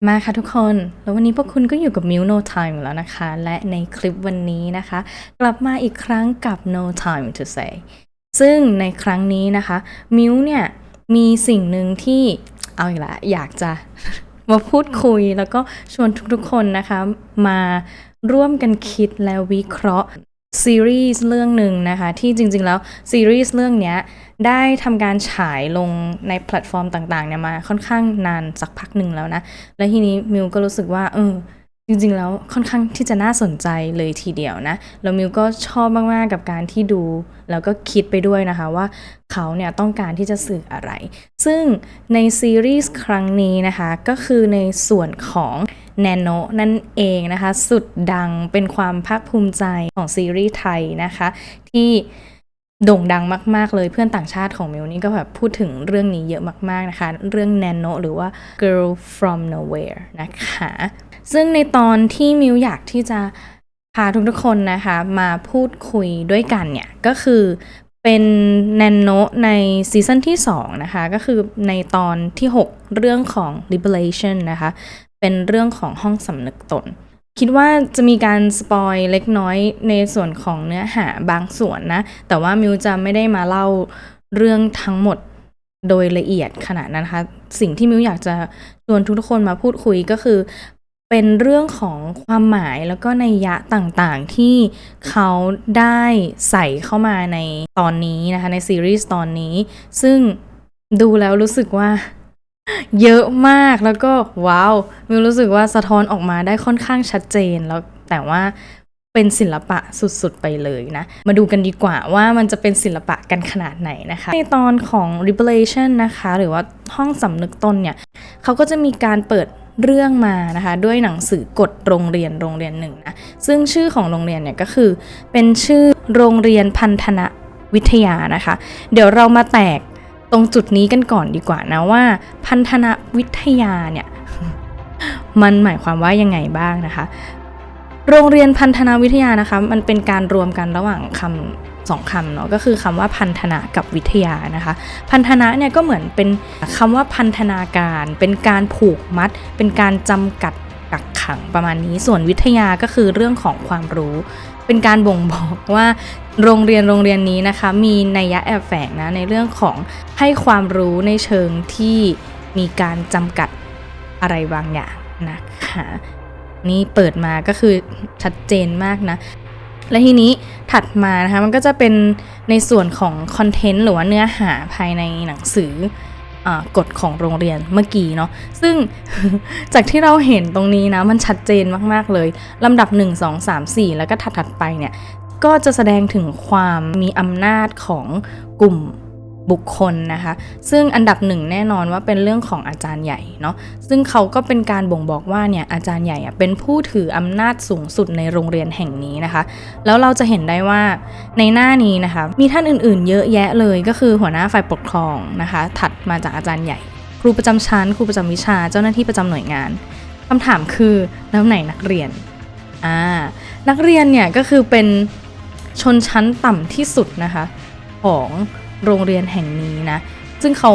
มาค่ะทุกคน แล้ววันนี้พวกคุณก็อยู่กับ Milk No Time แล้วนะคะ และในคลิปวันนี้นะคะ กลับมาอีกครั้งกับ No Time to Say ซึ่งในครั้งนี้นะคะ Milk เนี่ยมีสิ่งหนึ่งที่เอาอีกละอยากจะ มาพูดคุยแล้วก็ชวนทุกๆคนนะคะมาร่วมกันคิดและวิเคราะห์ซีรีส์เรื่องหนึ่งนะคะที่จริงๆแล้วซีรีส์เรื่องนี้ได้ทำการฉายลงในแพลตฟอร์มต่างๆเนี่ยมาค่อนข้างนานสักพักหนึ่งแล้วนะและทีนี้มิวก็รู้สึกว่าจริงๆแล้วค่อนข้างที่จะน่าสนใจเลยทีเดียวนะแล้วมิวก็ชอบมากๆกับการที่ดูแล้วก็คิดไปด้วยนะคะว่าเขาเนี่ยต้องการที่จะสื่ออะไรซึ่งในซีรีส์ครั้งนี้นะคะก็คือในส่วนของแนโนนั่นเองนะคะสุดดังเป็นความภาคภูมิใจของซีรีส์ไทยนะคะที่โด่งดังมากๆเลยเพื่อนต่างชาติของมิวนี่ก็แบบพูดถึงเรื่องนี้เยอะมากๆนะคะเรื่องแนโนหรือว่า Girl from Nowhere นะคะซึ่งในตอนที่มิวอยากที่จะพาทุกๆคนนะคะมาพูดคุยด้วยกันเนี่ยก็คือเป็นแนโนในซีซั่นที่2นะคะก็คือในตอนที่6เรื่องของ Liberation นะคะเป็นเรื่องของห้องสำนึกตนคิดว่าจะมีการสปอยเล็กน้อยในส่วนของเนื้อหาบางส่วนนะแต่ว่ามิวจะไม่ได้มาเล่าเรื่องทั้งหมดโดยละเอียดขนาดนั้นนะคะสิ่งที่มิวอยากจะชวนทุกคนมาพูดคุยก็คือเป็นเรื่องของความหมายแล้วก็นัยยะต่างๆที่เขาได้ใส่เข้ามาในตอนนี้นะคะในซีรีส์ตอนนี้ซึ่งดูแล้วรู้สึกว่าเยอะมากแล้วก็ว้าวมิวรู้สึกว่าสะท้อนออกมาได้ค่อนข้างชัดเจนแล้วแต่ว่าเป็นศิลปะสุดๆไปเลยนะมาดูกันดีกว่าว่ามันจะเป็นศิลปะกันขนาดไหนนะคะในตอนของ Liberation นะคะหรือว่าห้องสำนึกตนเนี่ยเขาก็จะมีการเปิดเรื่องมานะคะด้วยหนังสือกฎโรงเรียนหนึ่งนะซึ่งชื่อของโรงเรียนเนี่ยก็คือเป็นชื่อโรงเรียนพันธนะวิทยานะคะเดี๋ยวเรามาแตกตรงจุดนี้กันก่อนดีกว่านะว่าพันธนะวิทยาเนี่ย มันหมายความว่ายังไงบ้างนะคะโรงเรียนพันธนาวิทยานะคะมันเป็นการรวมกันระหว่างคำสองคำเนาะก็คือคำว่าพันธนะกับวิทยานะคะพันธนะเนี่ยก็เหมือนเป็นคำว่าพันธนาการเป็นการผูกมัดเป็นการจำกัดกักขังประมาณนี้ส่วนวิทยาก็คือเรื่องของความรู้เป็นการบ่งบอกว่าโรงเรียนนี้นะคะมีนัยยะแอบแฝงนะในเรื่องของให้ความรู้ในเชิงที่มีการจำกัดอะไรบางอย่างนะคะนี่เปิดมาก็คือชัดเจนมากนะและทีนี้ถัดมานะคะมันก็จะเป็นในส่วนของคอนเทนต์หรือว่าเนื้อหาภายในหนังสือกฎของโรงเรียนเมื่อกี้เนาะซึ่ง จากที่เราเห็นตรงนี้นะมันชัดเจนมากๆเลยลำดับ1 2 3 4แล้วก็ถัดไปเนี่ยก็จะแสดงถึงความมีอำนาจของกลุ่มบุคคลนะคะซึ่งอันดับหนึ่งแน่นอนว่าเป็นเรื่องของอาจารย์ใหญ่เนาะซึ่งเขาก็เป็นการบ่งบอกว่าเนี่ยอาจารย์ใหญ่เป็นผู้ถืออำนาจสูงสุดในโรงเรียนแห่งนี้นะคะแล้วเราจะเห็นได้ว่าในหน้านี้นะคะมีท่านอื่นๆเยอะแยะเลยก็คือหัวหน้าฝ่ายปกครองนะคะถัดมาจากอาจารย์ใหญ่ครูประจำชั้นครูประจำวิชาเจ้าหน้าที่ประจำหน่วยงานคำถามคือแล้วไหนนักเรียนนักเรียนเนี่ยก็คือเป็นชนชั้นต่ำที่สุดนะคะของโรงเรียนแห่งนี้นะซึ่งเขา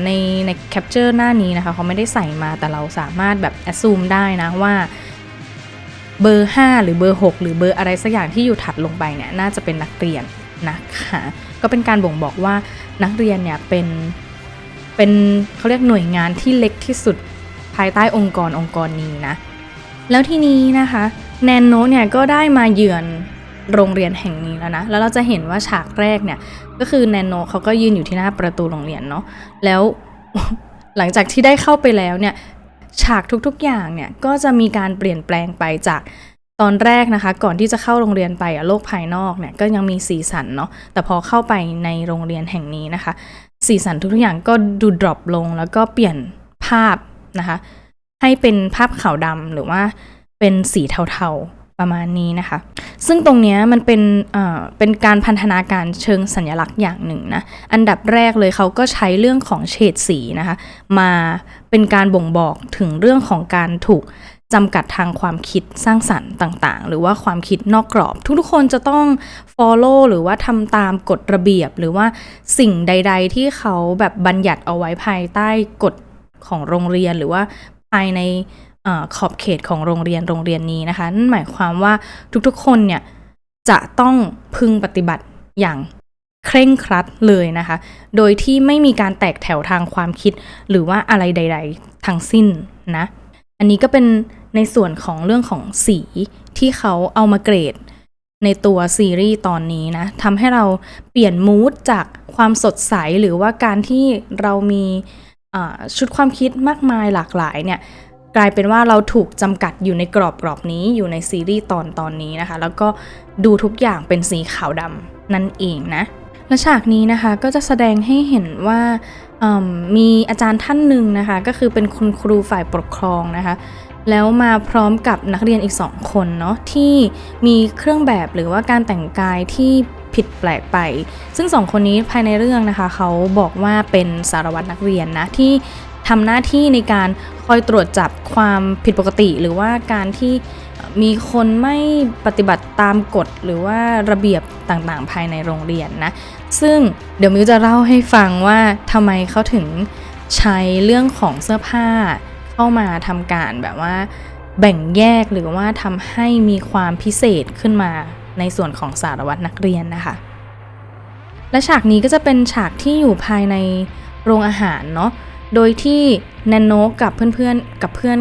ในแคปเจอร์หน้านี้นะคะเขาไม่ได้ใส่มาแต่เราสามารถแบบแอสซูมได้นะว่าเบอร์5หรือเบอร์6หรือเบอร์อะไรสักอย่างที่อยู่ถัดลงไปเนี่ยน่าจะเป็นนักเรียนนะคะก็เป็นการบ่งบอกว่านักเรียนเนี่ยเป็นเขาเรียกหน่วยงานที่เล็กที่สุดภายใต้องค์กรนี้นะแล้วทีนี้นะคะแนนโนเนี่ยก็ได้มาเยือนโรงเรียนแห่งนี้แล้วนะแล้วเราจะเห็นว่าฉากแรกเนี่ยก็คือแนนโนเขาก็ยืนอยู่ที่หน้าประตูโรงเรียนเนาะแล้ว หลังจากที่ได้เข้าไปแล้วเนี่ยฉากทุกๆอย่างเนี่ยก็จะมีการเปลี่ยนแปลงไปจากตอนแรกนะคะก่อนที่จะเข้าโรงเรียนไปโลกภายนอกเนี่ยก็ยังมีสีสันเนาะแต่พอเข้าไปในโรงเรียนแห่งนี้นะคะสีสันทุกๆอย่างก็ดูดรอปลงแล้วก็เปลี่ยนภาพนะคะให้เป็นภาพขาวดำหรือว่าเป็นสีเทาๆประมาณนี้นะคะซึ่งตรงนี้มันเป็นการพันธนาการเชิงสัญลักษณ์อย่างหนึ่งนะอันดับแรกเลยเขาก็ใช้เรื่องของเฉดสีนะคะมาเป็นการบ่งบอกถึงเรื่องของการถูกจำกัดทางความคิดสร้างสรรค์ต่างๆหรือว่าความคิดนอกกรอบทุกๆคนจะต้อง follow หรือว่าทำตามกฎระเบียบหรือว่าสิ่งใดๆที่เขาแบบบัญญัติเอาไว้ภายใต้กฎของโรงเรียนหรือว่า ภายในขอบเขตของโรงเรียนนี้นะคะนั่นหมายความว่าทุกๆคนเนี่ยจะต้องพึงปฏิบัติอย่างเคร่งครัดเลยนะคะโดยที่ไม่มีการแตกแถวทางความคิดหรือว่าอะไรใดๆทั้งสิ้นนะอันนี้ก็เป็นในส่วนของเรื่องของสีที่เขาเอามาเกรดในตัวซีรีส์ตอนนี้นะทำให้เราเปลี่ยนมูดจากความสดใสหรือว่าการที่เรามีชุดความคิดมากมายหลากหลายเนี่ยกลายเป็นว่าเราถูกจำกัดอยู่ในกรอบนี้อยู่ในซีรีส์ตอนนี้นะคะแล้วก็ดูทุกอย่างเป็นสีขาวดำนั่นเองนะและฉากนี้นะคะก็จะแสดงให้เห็นว่ามีอาจารย์ท่านหนึ่งนะคะก็คือเป็นคุณครูฝ่ายปกครองนะคะแล้วมาพร้อมกับนักเรียนอีก2คนเนาะที่มีเครื่องแบบหรือว่าการแต่งกายที่ผิดแปลกไปซึ่ง2คนนี้ภายในเรื่องนะคะเขาบอกว่าเป็นสารวัตรนักเรียนนะที่ทำหน้าที่ในการคอยตรวจจับความผิดปกติหรือว่าการที่มีคนไม่ปฏิบัติตามกฎหรือว่าระเบียบต่างๆภายในโรงเรียนนะซึ่งเดี๋ยวมิวจะเล่าให้ฟังว่าทำไมเขาถึงใช้เรื่องของเสื้อผ้าเข้ามาทำการแบบว่าแบ่งแยกหรือว่าทำให้มีความพิเศษขึ้นมาในส่วนของสารวัตรนักเรียนนะคะและฉากนี้ก็จะเป็นฉากที่อยู่ภายในโรงอาหารเนาะโดยที่แนนโนกับเพื่อน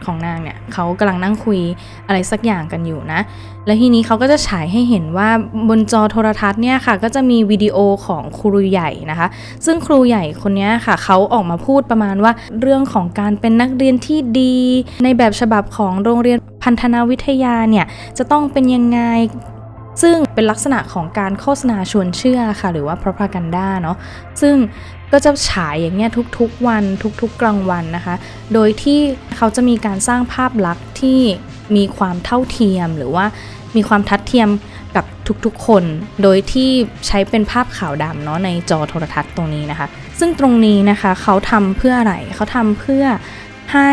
ของนางเนี่ยเขากำลังนั่งคุยอะไรสักอย่างกันอยู่นะและทีนี้เขาก็จะฉายให้เห็นว่าบนจอโทรทัศน์เนี่ยค่ะก็จะมีวิดีโอของครูใหญ่นะคะซึ่งครูใหญ่คนนี้ค่ะเขาออกมาพูดประมาณว่าเรื่องของการเป็นนักเรียนที่ดีในแบบฉบับของโรงเรียนพันธนาวิทยาเนี่ยจะต้องเป็นยังไงซึ่งเป็นลักษณะของการโฆษณาชวนเชื่อค่ะหรือว่า propaganda เนาะซึ่งก็จะฉายอย่างเงี้ยทุกๆวันทุกๆกลางวันนะคะโดยที่เขาจะมีการสร้างภาพลักษณ์ที่มีความเท่าเทียมหรือว่ามีความทัดเทียมกับทุกๆคนโดยที่ใช้เป็นภาพขาวดำเนาะในจอโทรทัศน์ตรงนี้นะคะซึ่งตรงนี้นะคะเขาทำเพื่ออะไรเขาทำเพื่อให้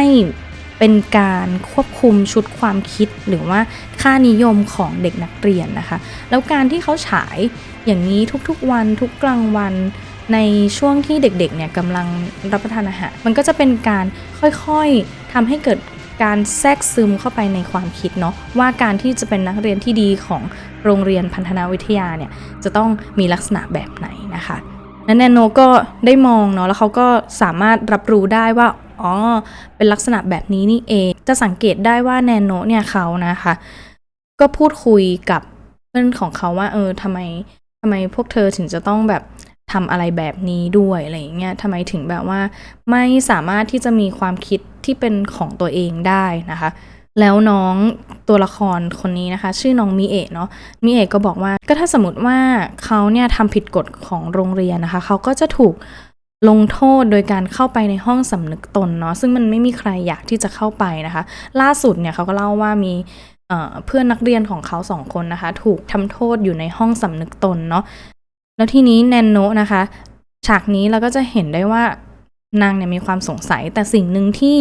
เป็นการควบคุมชุดความคิดหรือว่าค่านิยมของเด็กนักเรียนนะคะแล้วการที่เขาฉายอย่างนี้ทุกๆวันทุกกลางวันในช่วงที่เด็กๆเนี่ยกำลังรับประทานอาหารมันก็จะเป็นการค่อยๆทำให้เกิดการแทรกซึมเข้าไปในความคิดเนาะว่าการที่จะเป็นนักเรียนที่ดีของโรงเรียนพันธนาวิทยาเนี่ยจะต้องมีลักษณะแบบไหนนะคะและแนนโนก็ได้มองเนาะแล้วเขาก็สามารถรับรู้ได้ว่าเป็นลักษณะแบบนี้นี่เองจะสังเกตได้ว่าแนนโนเนี่ยเขานะคะก็พูดคุยกับเพื่อนของเขาว่าทำไมพวกเธอถึงจะต้องแบบทำอะไรแบบนี้ด้วยอะไรอย่างเงี้ยทำไมถึงแบบว่าไม่สามารถที่จะมีความคิดที่เป็นของตัวเองได้นะคะแล้วน้องตัวละครคนนี้นะคะชื่อน้องมิเอะเนาะมิเอะก็บอกว่าก็ถ้าสมมติว่าเขาเนี่ยทำผิดกฎของโรงเรียนนะคะเขาก็จะถูกลงโทษโดยการเข้าไปในห้องสำนึกตนเนาะซึ่งมันไม่มีใครอยากที่จะเข้าไปนะคะล่าสุดเนี่ยเขาก็เล่าว่ามีเพื่อนนักเรียนของเขา2 คนนะคะถูกทำโทษอยู่ในห้องสำนึกตนเนาะแล้วทีนี้แนนโนะนะคะฉากนี้เราก็จะเห็นได้ว่านางเนี่ยมีความสงสัยแต่สิ่งหนึ่งที่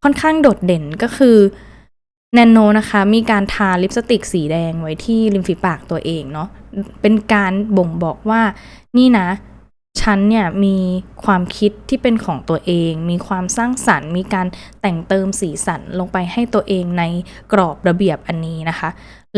ค่อนข้างโดดเด่นก็คือแนนโนะนะคะมีการทาลิปสติกสีแดงไว้ที่ริมฝีปากตัวเองเนาะเป็นการบ่งบอกว่านี่นะฉันเนี่ยมีความคิดที่เป็นของตัวเองมีความสร้างสรรค์มีการแต่งเติมสีสันลงไปให้ตัวเองในกรอบระเบียบอันนี้นะคะ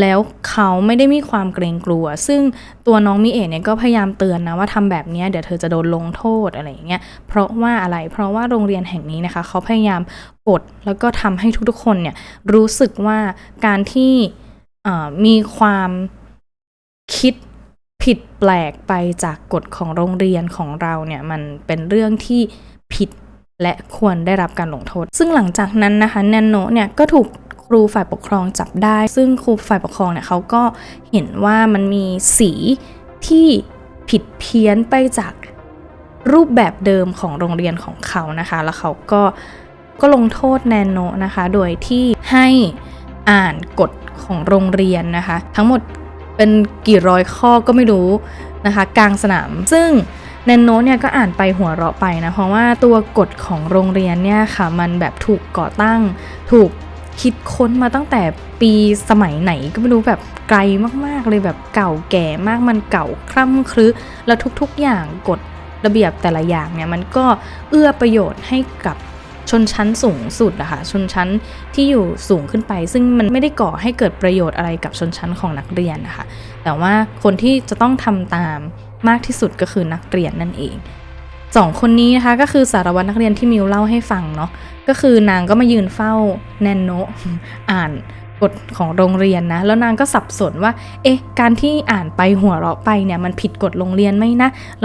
แล้วเขาไม่ได้มีความเกรงกลัวซึ่งตัวน้องมิเอะเนี่ยก็พยายามเตือนนะว่าทำแบบนี้เดี๋ยวเธอจะโดนลงโทษอะไรอย่างเงี้ยเพราะว่าอะไรเพราะว่าโรงเรียนแห่งนี้นะคะเขาพยายามกดแล้วก็ทำให้ทุกๆคนเนี่ยรู้สึกว่าการที่มีความคิดผิดแปลกไปจากกฎของโรงเรียนของเราเนี่ยมันเป็นเรื่องที่ผิดและควรได้รับการลงโทษซึ่งหลังจากนั้นนะคะแนนโนะเนี่ยก็ถูกครูฝ่ายปกครองจับได้ซึ่งครูฝ่ายปกครองเนี่ยเขาก็เห็นว่ามันมีสีที่ผิดเพี้ยนไปจากรูปแบบเดิมของโรงเรียนของเขานะคะแล้วเขาก็ลงโทษแนนโนะนะคะโดยที่ให้อ่านกฎของโรงเรียนนะคะทั้งหมดเป็นกี่ร้อยข้อก็ไม่รู้นะคะกลางสนามซึ่งแนนโนะเนี่ยก็อ่านไปหัวเราะไปนะเพราะว่าตัวกฎของโรงเรียนเนี่ยค่ะมันแบบถูกก่อตั้งถูกคิดค้นมาตั้งแต่ปีสมัยไหนก็ไม่รู้แบบไกลมากๆเลยแบบเก่าแก่มากมันเก่าคร่ำครึแล้วทุกๆอย่างกฎระเบียบแต่ละอย่างเนี่ยมันก็เอื้อประโยชน์ให้กับ ชนชั้นสูงสุดอะค่ะชนชั้นที่อยู่สูงขึ้นไปซึ่งมันไม่ได้ก่อให้เกิดประโยชน์อะไรกับชนชั้นของนักเรียนนะคะแต่ว่าคนที่จะต้องทำตามมากที่สุดก็คือนักเรียนนั่นเอง2คนนี้นะคะก็คือสารวัตรนักเรียนที่มิวเล่าให้ฟังเนาะก็คือนางก็มายืนเฝ้าแนนโนะอ่านกฎของโรงเรียนนะแล้วนางก็สับสนว่าการที่อ่านไปหัวเราะไปเนี่ยมันผิดกฎโรงเรียนไหมนะแ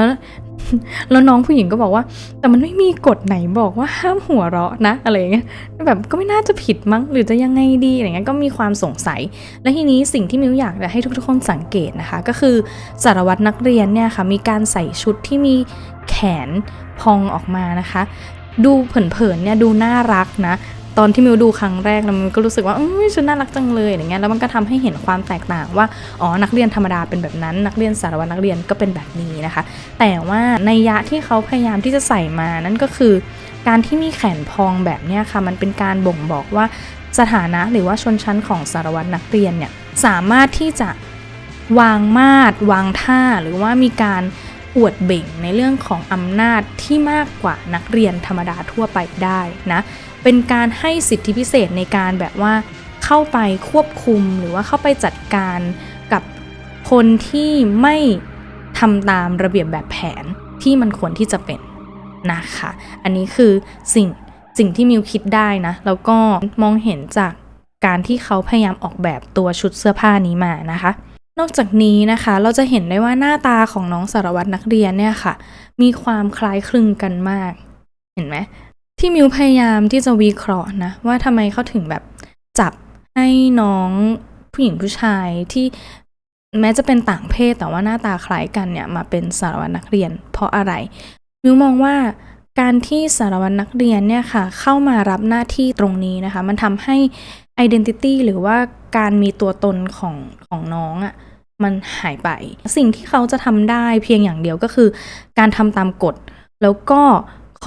ล้วน้องผู้หญิงก็บอกว่าแต่มันไม่มีกฎไหนบอกว่าห้ามหัวเราะนะอะไรอย่างเงี้ยแบบก็ไม่น่าจะผิดมั้งหรือจะยังไงดีอะไรเงี้ยก็มีความสงสัยและทีนี้สิ่งที่มิวอยากจะให้ทุกคนสังเกตนะคะก็คือสารวัตรนักเรียนเนี่ยค่ะมีการใส่ชุดที่มีแขนพองออกมานะคะดูเผินๆเนี่ยดูน่ารักนะตอนที่มิวดูครั้งแรกแล้วมันก็รู้สึกว่าชุดน่ารักจังเลยอย่างเงี้ยแล้วมันก็ทำให้เห็นความแตกต่างว่านักเรียนธรรมดาเป็นแบบนั้นนักเรียนสารวัตรนักเรียนก็เป็นแบบนี้นะคะแต่ว่านัยยะที่เขาพยายามที่จะใส่มานั่นก็คือการที่มีแขนพองแบบเนี้ยค่ะมันเป็นการบ่งบอกว่าสถานะหรือว่าชนชั้นของสารวัตรนักเรียนเนี่ยสามารถที่จะวางมาตรวางท่าหรือว่ามีการอวดเบ่งในเรื่องของอำนาจที่มากกว่านักเรียนธรรมดาทั่วไปได้นะเป็นการให้สิทธิพิเศษในการแบบว่าเข้าไปควบคุมหรือว่าเข้าไปจัดการกับคนที่ไม่ทำตามระเบียบแบบแผนที่มันควรที่จะเป็นนะคะอันนี้คือสิ่งที่มิวคิดได้นะแล้วก็มองเห็นจากการที่เขาพยายามออกแบบตัวชุดเสื้อผ้านี้มานะคะนอกจากนี้นะคะเราจะเห็นได้ว่าหน้าตาของน้องสารวัตรนักเรียนเนี่ยค่ะมีความคล้ายคลึงกันมากเห็นไหมที่มิวพยายามที่จะวิเคราะห์นะว่าทำไมเขาถึงแบบจับให้น้องผู้หญิงผู้ชายที่แม้จะเป็นต่างเพศแต่ว่าหน้าตาคล้ายกันเนี่ยมาเป็นสารวัตรนักเรียนเพราะอะไรมิวมองว่าการที่สารวัตรนักเรียนเนี่ยค่ะเข้ามารับหน้าที่ตรงนี้นะคะมันทำให้ identity หรือว่าการมีตัวตนของน้องอะมันหายไปสิ่งที่เขาจะทำได้เพียงอย่างเดียวก็คือการทำตามกฎแล้วก็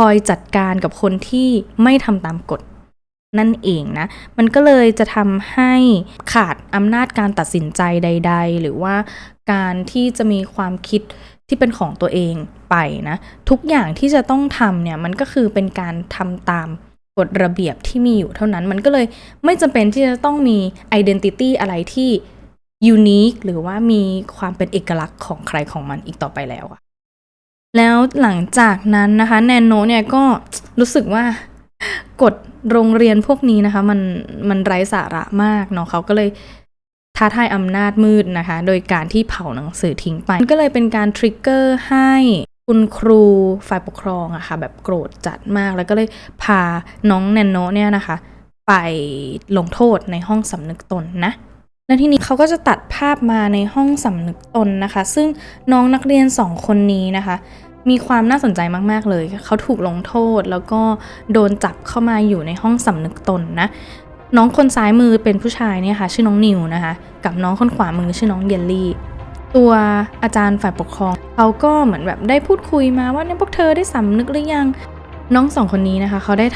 คอยจัดการกับคนที่ไม่ทำตามกฎนั่นเองนะมันก็เลยจะทำให้ขาดอำนาจการตัดสินใจใดๆหรือว่าการที่จะมีความคิดที่เป็นของตัวเองไปนะทุกอย่างที่จะต้องทำเนี่ยมันก็คือเป็นการทำตามกฎระเบียบที่มีอยู่เท่านั้นมันก็เลยไม่จำเป็นที่จะต้องมี identity อะไรที่ unique หรือว่ามีความเป็นเอกลักษณ์ของใครของมันอีกต่อไปแล้วอะแล้วหลังจากนั้นนะคะแนนโนเนี่ยก็รู้สึกว่ากฎโรงเรียนพวกนี้นะคะมันไร้สาระมากเนาะเขาก็เลยท้าทายอำนาจมืดนะคะโดยการที่เผาหนังสือทิ้งไปก็เลยเป็นการทริกเกอร์ให้คุณครูฝ่ายปกครองอะค่ะแบบโกรธจัดมากแล้วก็เลยพาน้องแนนโนเนี่ยนะคะไปลงโทษในห้องสำนึกตนนะและทีนี้เขาก็จะตัดภาพมาในห้องสำนึกตนนะคะซึ่งน้องนักเรียน2คนนี้นะคะมีความน่าสนใจมากๆเลยเขาถูกลงโทษแล้วก็โดนจับเข้ามาอยู่ในห้องสำนึกตนนะน้องคนซ้ายมือเป็นผู้ชายเนี่ยค่ะชื่อน้องนิวนะคะกับน้องคนขวามือชื่อน้องเยลลี่ตัวอาจารย์ฝ่ายปกครองเขาก็เหมือนแบบได้พูดคุยมาว่าเนี่ยพวกเธอได้สำนึกหรือยังน้อง2คนนี้นะคะเขาได้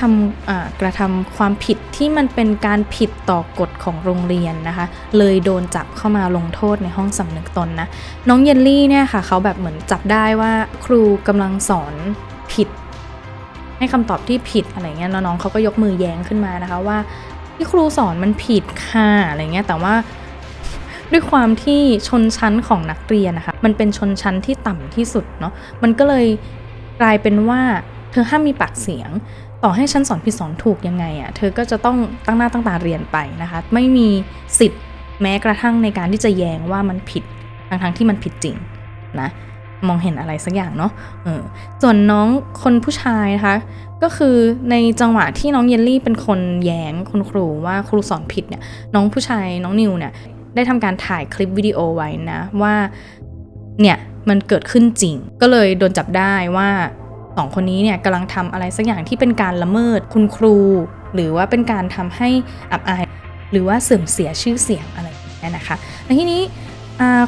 กระทำความผิดที่มันเป็นการผิดต่อกฎของโรงเรียนนะคะเลยโดนจับเข้ามาลงโทษในห้องสำนึกตนนะน้องเยลลี่เนี่ยค่ะเขาแบบเหมือนจับได้ว่าครูกำลังสอนผิดให้คำตอบที่ผิดอะไรเงี้ยแล้วน้องเขาก็ยกมือแย้งขึ้นมานะคะว่าที่ครูสอนมันผิดค่ะอะไรเงี้ยแต่ว่าด้วยความที่ชนชั้นของนักเรียนนะคะมันเป็นชนชั้นที่ต่ำที่สุดเนาะมันก็เลยกลายเป็นว่าเธอห้ามมีปากเสียงต่อให้ฉันสอนผิดสอนถูกยังไงอะเธอก็จะต้องตั้งหน้าตั้งตาเรียนไปนะคะไม่มีสิทธิ์แม้กระทั่งในการที่จะแย้งว่ามันผิดทั้งที่มันผิดจริงนะมองเห็นอะไรสักอย่างเนาะส่วนน้องคนผู้ชายนะคะก็คือในจังหวะที่น้องเยลลี่เป็นคนแย้งคุณครูว่าครูสอนผิดเนี่ยน้องผู้ชายน้องนิวเนี่ยได้ทำการถ่ายคลิปวิดีโอไว้นะว่าเนี่ยมันเกิดขึ้นจริงก็เลยโดนจับได้ว่า2คนนี้เนี่ยกำลังทำอะไรสักอย่างที่เป็นการละเมิดคุณครูหรือว่าเป็นการทำให้อับอายหรือว่าเสื่อมเสียชื่อเสียงอะไรอย่างเงี้ยนะคะและทีนี้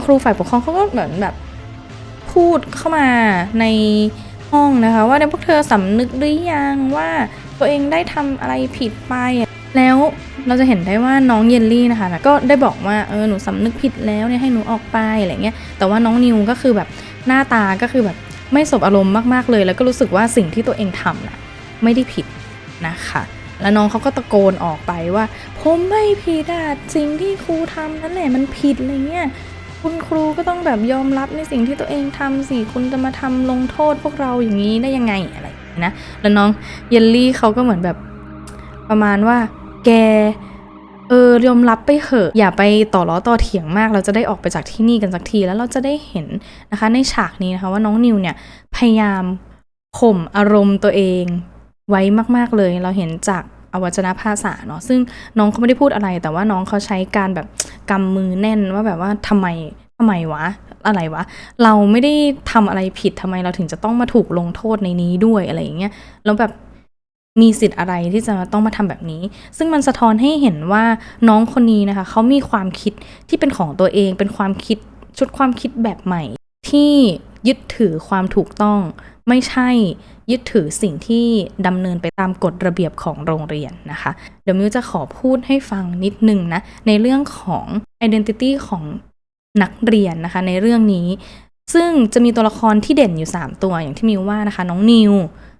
ครูฝ่ายปกครองเขาก็เหมือนแบบพูดเข้ามาในห้องนะคะว่าพวกเธอสำนึกหรือยังว่าตัวเองได้ทำอะไรผิดไปแล้วเราจะเห็นได้ว่าน้องเยลลี่นะคะก็ได้บอกว่าหนูสำนึกผิดแล้วเนี่ยให้หนูออกไปอะไรเงี้ยแต่ว่าน้องนิวก็คือแบบหน้าตาก็คือแบบไม่สบอารมณ์มากๆเลยแล้วก็รู้สึกว่าสิ่งที่ตัวเองทำน่ะไม่ได้ผิด นะคะแล้วน้องเขาก็ตะโกนออกไปว่าผมไม่ผิดอะสิ่งที่ครูทำนั่นแหละมันผิดอะไรเงี้ยคุณครูก็ต้องแบบยอมรับในสิ่งที่ตัวเองทำสิคุณจะมาทำลงโทษพวกเราอย่างนี้ได้ยังไงอะไรนะแล้วน้องเยลลี่เขาก็เหมือนแบบประมาณว่าแกยอมรับไปเถอะอย่าไปต่อล้อต่อเถียงมากเราจะได้ออกไปจากที่นี่กันสักทีแล้วเราจะได้เห็นนะคะในฉากนี้นะคะว่าน้องนิวเนี่ยพยายามข่มอารมณ์ตัวเองไว้มากๆเลยเราเห็นจากอวัจนภาษาเนาะซึ่งน้องเขาไม่ได้พูดอะไรแต่ว่าน้องเขาใช้การแบบกำมือแน่นว่าแบบว่าทำไมวะอะไรวะเราไม่ได้ทำอะไรผิดทำไมเราถึงจะต้องมาถูกลงโทษในนี้ด้วยอะไรอย่างเงี้ยแล้วแบบมีสิทธิ์อะไรที่จะต้องมาทำแบบนี้ซึ่งมันสะท้อนให้เห็นว่าน้องคนนี้นะคะเขามีความคิดที่เป็นของตัวเองเป็นความคิดชุดความคิดแบบใหม่ที่ยึดถือความถูกต้องไม่ใช่ยึดถือสิ่งที่ดำเนินไปตามกฎระเบียบของโรงเรียนนะคะเดี๋ยวมิวจะขอพูดให้ฟังนิดนึงนะในเรื่องของ identity ของนักเรียนนะคะในเรื่องนี้ซึ่งจะมีตัวละครที่เด่นอยู่3ตัวอย่างที่มิวว่านะคะน้องนิว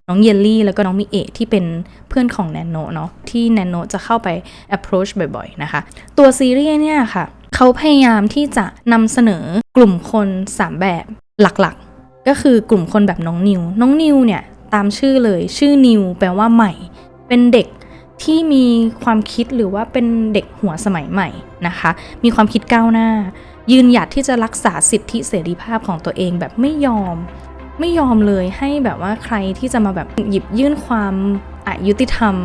น้องเยลลี่แล้วก็น้องมิเอะที่เป็นเพื่อนของแนนโนะเนาะที่แนนโนะจะเข้าไป approach บ่อยๆนะคะตัวซีรีส์เนี่ยค่ะเขาพยายามที่จะนำเสนอกลุ่มคน3แบบหลักๆก็คือกลุ่มคนแบบน้องนิวเนี่ยตามชื่อเลยชื่อนิวแปลว่าใหม่เป็นเด็กที่มีความคิดหรือว่าเป็นเด็กหัวสมัยใหม่นะคะมีความคิดก้าวหน้ายืนหยัดที่จะรักษาสิทธิเสรีภาพของตัวเองแบบไม่ยอมเลยให้แบบว่าใครที่จะมาแบบหยิบยื่นความอยุติธรรม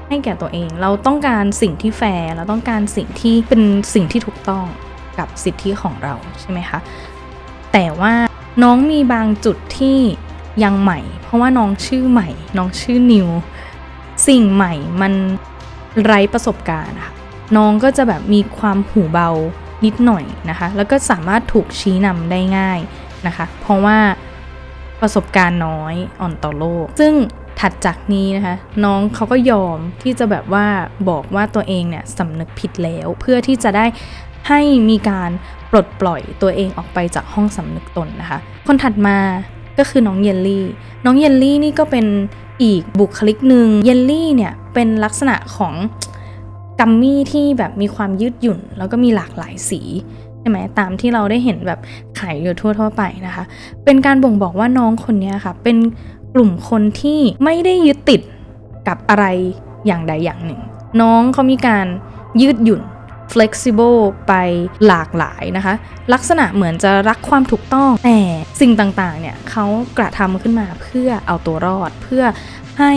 ให้แก่ตัวเองเราต้องการสิ่งที่แฟร์เราต้องการสิ่งที่เป็นสิ่งที่ถูกต้องกับสิทธิของเราใช่ไหมคะแต่ว่าน้องมีบางจุดที่ยังใหม่เพราะว่าน้องชื่อใหม่น้องชื่อนิวสิ่งใหม่มันไร้ประสบการณ์ค่ะน้องก็จะแบบมีความหูเบานิดหน่อยนะคะแล้วก็สามารถถูกชี้นำได้ง่ายนะคะเพราะว่าประสบการณ์น้อยอ่อนต่อโลกซึ่งถัดจากนี้นะคะน้องเขาก็ยอมที่จะแบบว่าบอกว่าตัวเองเนี่ยสำนึกผิดแล้วเพื่อที่จะได้ให้มีการปลดปล่อยตัวเองออกไปจากห้องสำนึกตนนะคะคนถัดมาก็คือน้องเยลลี่นี่ก็เป็นอีกบุคลิกหนึ่งเยลลี่เนี่ยเป็นลักษณะของกัมมี่ที่แบบมีความยืดหยุ่นแล้วก็มีหลากหลายสีใช่ไหมตามที่เราได้เห็นแบบขายอยู่ทั่วไปนะคะเป็นการบ่งบอกว่าน้องคนนี้ค่ะเป็นกลุ่มคนที่ไม่ได้ยึดติดกับอะไรอย่างใดอย่างหนึ่งน้องเขามีการยืดหยุ่น flexible ไปหลากหลายนะคะลักษณะเหมือนจะรักความถูกต้องแต่สิ่งต่างๆเนี่ยเขากระทำขึ้นมาเพื่อเอาตัวรอดเพื่อให้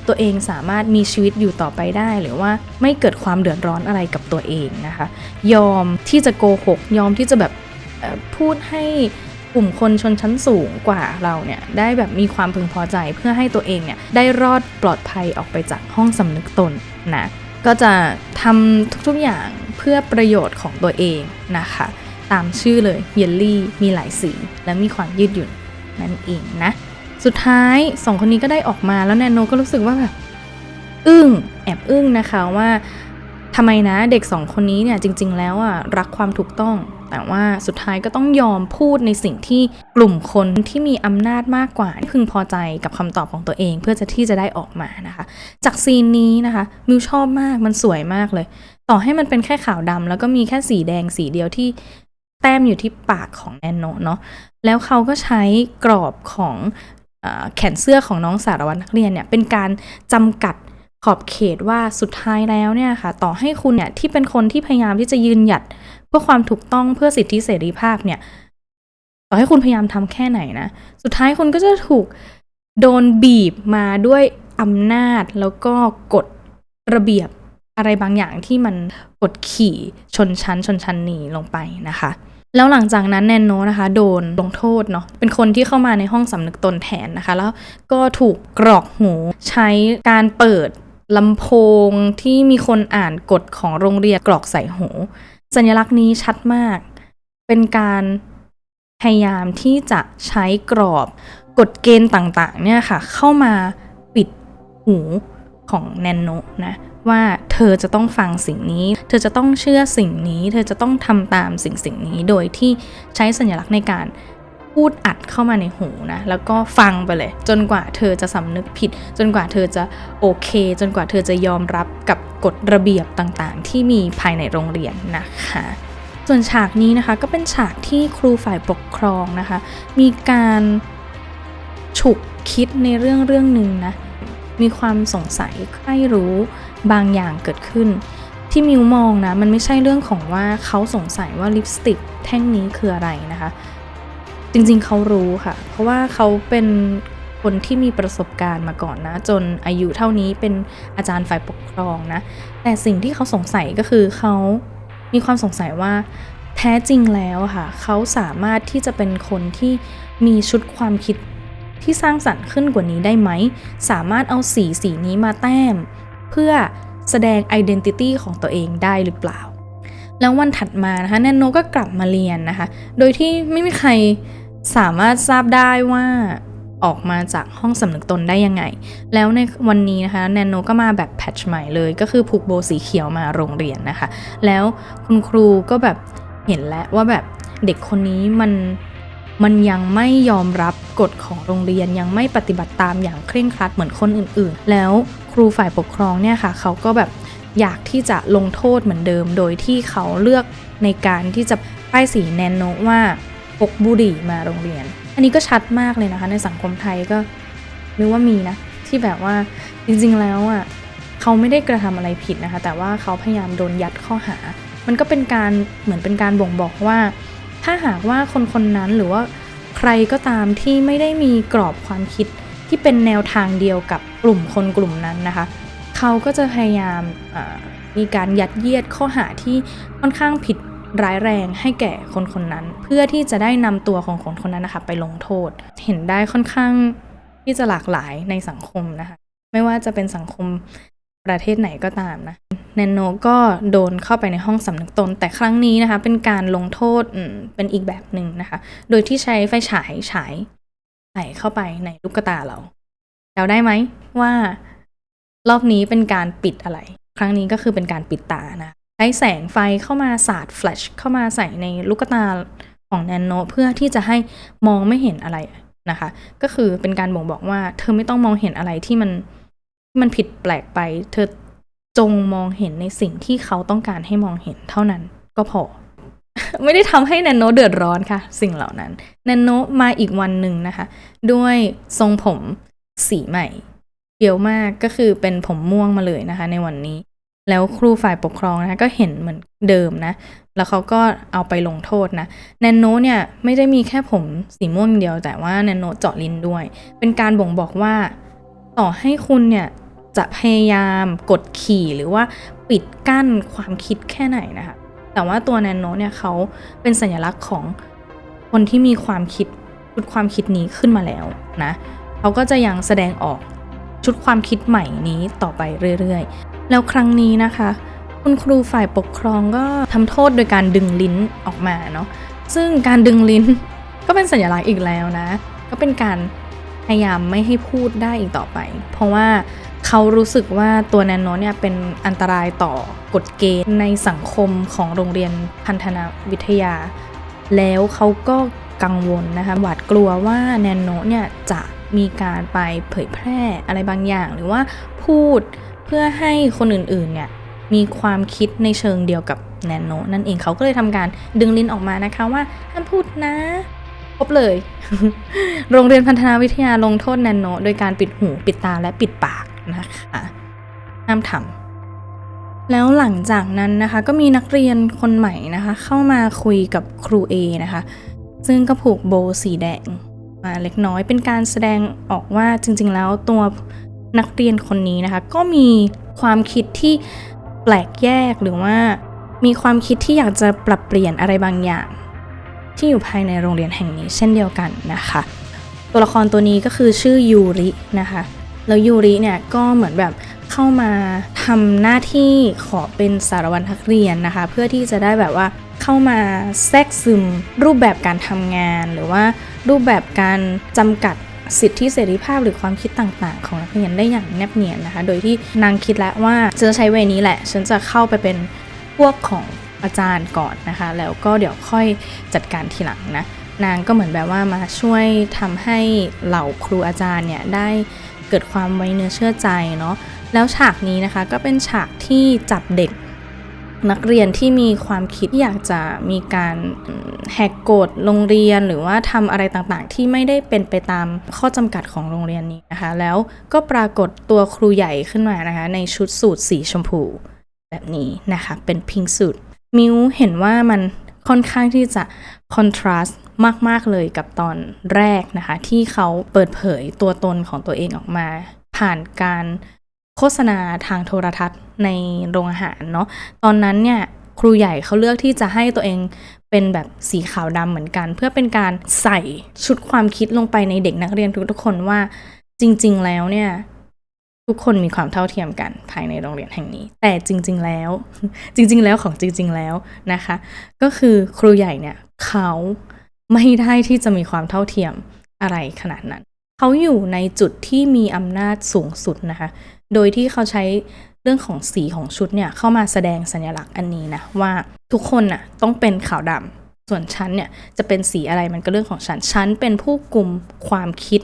ตัวเองสามารถมีชีวิตอยู่ต่อไปได้หรือว่าไม่เกิดความเดือดร้อนอะไรกับตัวเองนะคะยอมที่จะโกหกยอมที่จะแบบพูดให้กลุ่มคนชนชั้นสูงกว่าเราเนี่ยได้แบบมีความพึงพอใจเพื่อให้ตัวเองเนี่ยได้รอดปลอดภัยออกไปจากห้องสำนึกตนนะก็จะทำทุกๆอย่างเพื่อประโยชน์ของตัวเองนะคะตามชื่อเลยเยลลี่มีหลายสีและมีความยืดหยุ่นนั่นเองนะสุดท้าย2คนนี้ก็ได้ออกมาแล้วแนนโนก็รู้สึกว่าแบบแอบอึ้งนะคะว่าทำไมนะเด็ก2คนนี้เนี่ยจริงๆแล้วอ่ะรักความถูกต้องแต่ว่าสุดท้ายก็ต้องยอมพูดในสิ่งที่กลุ่มคนที่มีอำนาจมากกว่าพึงพอใจกับคำตอบของตัวเองเพื่อที่จะได้ออกมานะคะจากซีนนี้นะคะมิวชอบมากมันสวยมากเลยต่อให้มันเป็นแค่ขาวดำแล้วก็มีแค่สีแดงสีเดียวที่แต้มอยู่ที่ปากของแนนโนเนาะแล้วเขาก็ใช้กรอบของแขนเสื้อของน้องสารวัตรนักเรียนเนี่ยเป็นการจำกัดขอบเขตว่าสุดท้ายแล้วเนี่ยค่ะต่อให้คุณเนี่ยที่เป็นคนที่พยายามที่จะยืนหยัดเพื่อความถูกต้องเพื่อสิทธิเสรีภาพเนี่ยต่อให้คุณพยายามทำแค่ไหนนะสุดท้ายคุณก็จะถูกโดนบีบมาด้วยอำนาจแล้วก็กฎระเบียบอะไรบางอย่างที่มันกดขี่ชนชั้นนี้ลงไปนะคะแล้วหลังจากนั้นแนนโนนะคะโดนลงโทษเนาะเป็นคนที่เข้ามาในห้องสำนึกตนแทนนะคะแล้วก็ถูกกรอกหูใช้การเปิดลำโพงที่มีคนอ่านกฎของโรงเรียนกรอกใส่หูสัญลักษณ์นี้ชัดมากเป็นการพยายามที่จะใช้กรอบกฎเกณฑ์ต่างๆเนี่ยค่ะเข้ามาปิดหูของแนนโนนะว่าเธอจะต้องฟังสิ่งนี้เธอจะต้องเชื่อสิ่งนี้เธอจะต้องทำตามสิ่งนี้โดยที่ใช้สัญลักษณ์ในการ พูดอัดเข้ามาในหูนะแล้วก็ฟังไปเลยจนกว่าเธอจะสำนึกผิดจนกว่าเธอจะโอเคจนกว่าเธอจะยอมรับกับกฎระเบียบต่างๆที่มีภายในโรงเรียนนะคะส่วนฉากนี้นะคะก็เป็นฉากที่ครูฝ่ายปกครองนะคะมีการฉุกคิดในเรื่องหนึ่งนะมีความสงสัยใคร่รู้บางอย่างเกิดขึ้นที่มิวมองนะมันไม่ใช่เรื่องของว่าเขาสงสัยว่าลิปสติกแท่งนี้คืออะไรนะคะจริงๆเขารู้ค่ะเพราะว่าเขาเป็นคนที่มีประสบการณ์มาก่อนนะจนอายุเท่านี้เป็นอาจารย์ฝ่ายปกครองนะแต่สิ่งที่เขาสงสัยก็คือเขามีความสงสัยว่าแท้จริงแล้วค่ะเขาสามารถที่จะเป็นคนที่มีชุดความคิดที่สร้างสรรค์ขึ้นกว่านี้ได้ไหมสามารถเอาสีนี้มาแต้มเพื่อแสดง identity ของตัวเองได้หรือเปล่าแล้ววันถัดมานะคะแนนโนก็กลับมาเรียนนะคะโดยที่ไม่มีใครสามารถทราบได้ว่าออกมาจากห้องสำนึกตนได้ยังไงแล้วในวันนี้นะคะแนนโนก็มาแบบแพทช์ใหม่เลยก็คือผูกโบสีเขียวมาโรงเรียนนะคะแล้วคุณครูก็แบบเห็นแล้วว่าแบบเด็กคนนี้มันยังไม่ยอมรับกฎของโรงเรียนยังไม่ปฏิบัติตามอย่างเคร่งครัดเหมือนคนอื่นๆแล้วครูฝ่ายปกครองเนี่ยค่ะเขาก็แบบอยากที่จะลงโทษเหมือนเดิมโดยที่เขาเลือกในการที่จะป้ายสีแนนโนว่าพกบุหรี่มาโรงเรียนอันนี้ก็ชัดมากเลยนะคะในสังคมไทยก็นึกว่ามีนะที่แบบว่าจริงๆแล้วอ่ะเขาไม่ได้กระทำอะไรผิดนะคะแต่ว่าเขาพยายามโดนยัดข้อหามันก็เป็นการเหมือนเป็นการบ่งบอกว่าถ้าหากว่าคนนั้นหรือว่าใครก็ตามที่ไม่ได้มีกรอบความคิดที่เป็นแนวทางเดียวกับกลุ่มคนกลุ่มนั้นนะคะเขาก็จะพยายามมีการยัดเยียดข้อหาที่ค่อนข้างผิดร้ายแรงให้แก่คนนั้นเพื่อที่จะได้นำตัวของคนนั้นนะคะไปลงโทษเห็นได้ค่อนข้างที่จะหลากหลายในสังคมนะคะไม่ว่าจะเป็นสังคมประเทศไหนก็ตามนะแนนโนก็โดนเข้าไปในห้องสำนึกตนแต่ครั้งนี้นะคะเป็นการลงโทษเป็นอีกแบบหนึ่งนะคะโดยที่ใช้ไฟฉายใส่เข้าไปในลูกตาเราเดาได้ไหมว่ารอบนี้เป็นการปิดอะไรครั้งนี้ก็คือเป็นการปิดตานะใช้แสงไฟเข้ามาสาดแฟลชเข้ามาใส่ในลูกตาของแนนโนเพื่อที่จะให้มองไม่เห็นอะไรนะคะก็คือเป็นการบ่งบอกว่าเธอไม่ต้องมองเห็นอะไรที่มันผิดแปลกไปเธอจงมองเห็นในสิ่งที่เขาต้องการให้มองเห็นเท่านั้นก็พอ ไม่ได้ทำให้แนนโนเดือดร้อนค่ะสิ่งเหล่านั้นแนนโนมาอีกวันหนึ่งนะคะด้วยทรงผมสีใหม่เปรี้ยวมากก็คือเป็นผมม่วงมาเลยนะคะในวันนี้แล้วครูฝ่ายปกครองนะคะก็เห็นเหมือนเดิมนะแล้วเขาก็เอาไปลงโทษนะแนนโนเนี่ยไม่ได้มีแค่ผมสีม่วงเดียวแต่ว่าแนนโนเจาะลิ้นด้วยเป็นการบ่งบอกว่าต่อให้คุณเนี่ยจะพยายามกดขี่หรือว่าปิดกั้นความคิดแค่ไหนนะคะแต่ว่าตัวแนนโนเนี่ยเขาเป็นสัญลักษณ์ของคนที่มีความคิดชุดความคิดนี้ขึ้นมาแล้วนะเขาก็จะยังแสดงออกชุดความคิดใหม่นี้ต่อไปเรื่อยๆแล้วครั้งนี้นะคะคุณครูฝ่ายปกครองก็ทำโทษโดยการดึงลิ้นออกมาเนาะซึ่งการดึงลิ้นก็เป็นสัญลักษณ์อีกแล้วนะก็เป็นการพยายามไม่ให้พูดได้อีกต่อไปเพราะว่าเขารู้สึกว่าตัวแนนโนเนี่ยเป็นอันตรายต่อกฎเกณฑ์ในสังคมของโรงเรียนพันธนาวิทยาแล้วเขาก็กังวลนะคะหวาดกลัวว่าแนนโนเนี่ยจะมีการไปเผยแพร่อะไรบางอย่างหรือว่าพูดเพื่อให้คนอื่นๆเนี่ยมีความคิดในเชิงเดียวกับแนนโนนั่นเองเขาก็เลยทำการดึงลิ้นออกมานะคะว่าห้ามพูดนะพบเลย โรงเรียนพันธนาวิทยาลงโทษแนนโนโดยการปิดหูปิดตาและปิดปากนะคะห้ามทำแล้วหลังจากนั้นนะคะก็มีนักเรียนคนใหม่นะคะเข้ามาคุยกับครู A นะคะซึ่งก็ผูกโบสีแดงมาเล็กน้อยเป็นการแสดงออกว่าจริงๆแล้วตัวนักเรียนคนนี้นะคะก็มีความคิดที่แปลกแยกหรือว่ามีความคิดที่อยากจะปรับเปลี่ยนอะไรบางอย่างที่อยู่ภายในโรงเรียนแห่งนี้เช่นเดียวกันนะคะตัวละครตัวนี้ก็คือชื่อยูรินะคะแล้วยูริเนี่ยก็เหมือนแบบเข้ามาทำหน้าที่ขอเป็นสารวัตรนักเรียนนะคะเพื่อที่จะได้แบบว่าเข้ามาแทรกซึมรูปแบบการทำงานหรือว่ารูปแบบการจำกัดสิทธิเสรีภาพหรือความคิดต่างๆของนักเรียนได้อย่างแนบเนียนนะคะโดยที่นางคิดแล้วว่าฉันจะใช้เวนี้แหละฉันจะเข้าไปเป็นพวกของอาจารย์ก่อนนะคะแล้วก็เดี๋ยวค่อยจัดการทีหลังนะ นางก็เหมือนแบบว่ามาช่วยทำให้เหล่าครูอาจารย์เนี่ยได้เกิดความไว้เนื้อเชื่อใจเนาะแล้วฉากนี้นะคะก็เป็นฉากที่จับเด็กนักเรียนที่มีความคิดอยากจะมีการแหกกฎโรงเรียนหรือว่าทำอะไรต่างๆที่ไม่ได้เป็นไปตามข้อจำกัดของโรงเรียนนี้นะคะแล้วก็ปรากฏตัวครูใหญ่ขึ้นมานะคะในชุดสูทสีชมพูแบบนี้นะคะเป็นพิงค์สูทมิวเห็นว่ามันค่อนข้างที่จะคอนทราสต์มากๆเลยกับตอนแรกนะคะที่เขาเปิดเผยตัวตนของตัวเองออกมาผ่านการโฆษณาทางโทรทัศน์ในโรงอาหารเนาะตอนนั้นเนี่ยครูใหญ่เขาเลือกที่จะให้ตัวเองเป็นแบบสีขาวดำเหมือนกันเพื่อเป็นการใส่ชุดความคิดลงไปในเด็กนักเรียนทุกๆคนว่าจริงๆแล้วเนี่ยทุกคนมีความเท่าเทียมกันภายในโรงเรียนแห่งนี้แต่จริงๆแล้วของจริงๆแล้วนะคะก็คือครูใหญ่เนี่ยเขาไม่ได้ที่จะมีความเท่าเทียมอะไรขนาดนั้นเขาอยู่ในจุดที่มีอำนาจสูงสุดนะคะโดยที่เขาใช้เรื่องของสีของชุดเนี่ยเข้ามาแสดงสัญลักษณ์อันนี้นะว่าทุกคนน่ะต้องเป็นขาวดำส่วนฉันเนี่ยจะเป็นสีอะไรมันก็เรื่องของฉันเป็นผู้กุมความคิด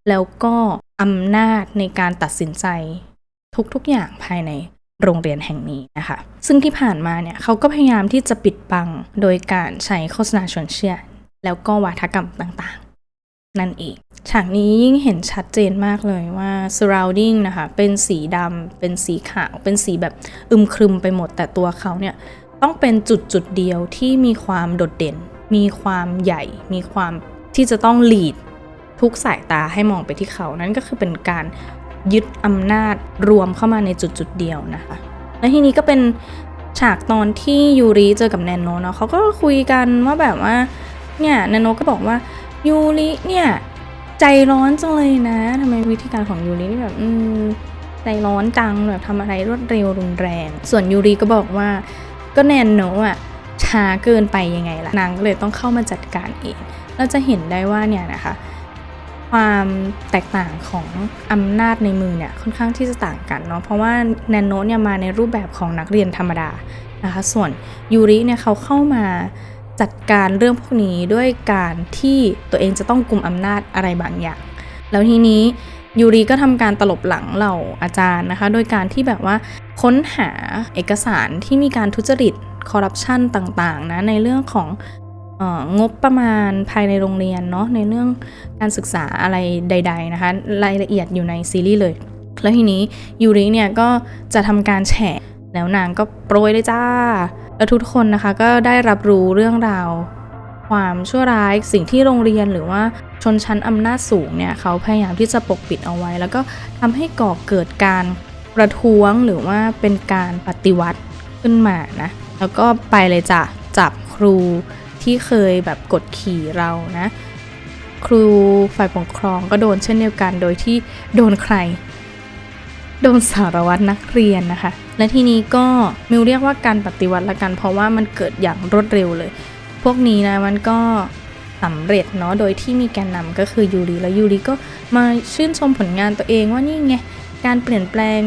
แล้วก็อำนาจในการตัดสินใจทุกๆอย่างภายในโรงเรียนแห่งนี้นะคะซึ่งที่ผ่านมาเนี่ยเขาก็พยายามที่จะปิดบังโดยการใช้โฆษณาชวนเชื่อแล้วก็วาทกรรมต่างๆนั่นเองฉากนี้ยิ่งเห็นชัดเจนมากเลยว่า surrounding นะคะเป็นสีดำเป็นสีขาวเป็นสีแบบอึมครึมไปหมดแต่ตัวเขาเนี่ยต้องเป็นจุดเดียวที่มีความโดดเด่นมีความใหญ่มีความที่จะต้องลีดทุกสายตาให้มองไปที่เขานั่นก็คือเป็นการยึดอำนาจรวมเข้ามาในจุดเดียวนะคะและทีนี้ก็เป็นฉากตอนที่ยูริเจอกับแนนโนเนาะเขาก็คุยกันว่าแบบว่าเนี่ยแนนโนก็บอกว่ายูริเนี่ยใจร้อนจังเลยนะทำไมวิธีการของยูรินี่แบบใจร้อนจังแบบทำอะไรรวดเร็วรุนแรงส่วนยูริก็บอกว่าก็แนนโนอะช้าเกินไปยังไงล่ะนางก็เลยต้องเข้ามาจัดการเองเราจะเห็นได้ว่าเนี่ยนะคะความแตกต่างของอำนาจในมือเนี่ยค่อนข้างที่จะต่างกันเนาะเพราะว่าแนนโนเนี่ยมาในรูปแบบของนักเรียนธรรมดานะคะส่วนยูริเนี่ยเขาเข้ามาจัดการเรื่องพวกนี้ด้วยการที่ตัวเองจะต้องกุมอำนาจอะไรบางอย่างแล้วทีนี้ยูริก็ทำการตลบหลังเหล่าอาจารย์นะคะโดยการที่แบบว่าค้นหาเอกสารที่มีการทุจริตคอร์รัปชันต่างๆนะในเรื่องของงบประมาณภายในโรงเรียนเนาะในเรื่องการศึกษาอะไรใดๆนะคะรายละเอียดอยู่ในซีรีส์เลยแล้วทีนี้ยูริเนี่ยก็จะทำการแฉแล้วนางก็โปรยเลยจ้าแล้วทุกคนนะคะก็ได้รับรู้เรื่องราวความชั่วร้ายสิ่งที่โรงเรียนหรือว่าชนชั้นอำนาจสูงเนี่ยเขาพยายามที่จะปกปิดเอาไว้แล้วก็ทำให้ก่อเกิดการประท้วงหรือว่าเป็นการปฏิวัติขึ้นมานะแล้วก็ไปเลยจ้ะจับครูที่เคยแบบกดขี่เรานะครูฝ่ายปกครองก็โดนเช่นเดียวกันโดยที่โดนใครโดนสารวัตรนักเรียนนะคะและทีนี้ก็มิวเรียกว่าการปฏิวัติละกันเพราะว่ามันเกิดอย่างรวดเร็วเลยพวกนี้นะมันก็สำเร็จเนาะโดยที่มีแกนนำก็คือยูริและยูริก็มาชื่นชมผลงานตัวเองว่านี่ไงการเปลี่ยนแปลง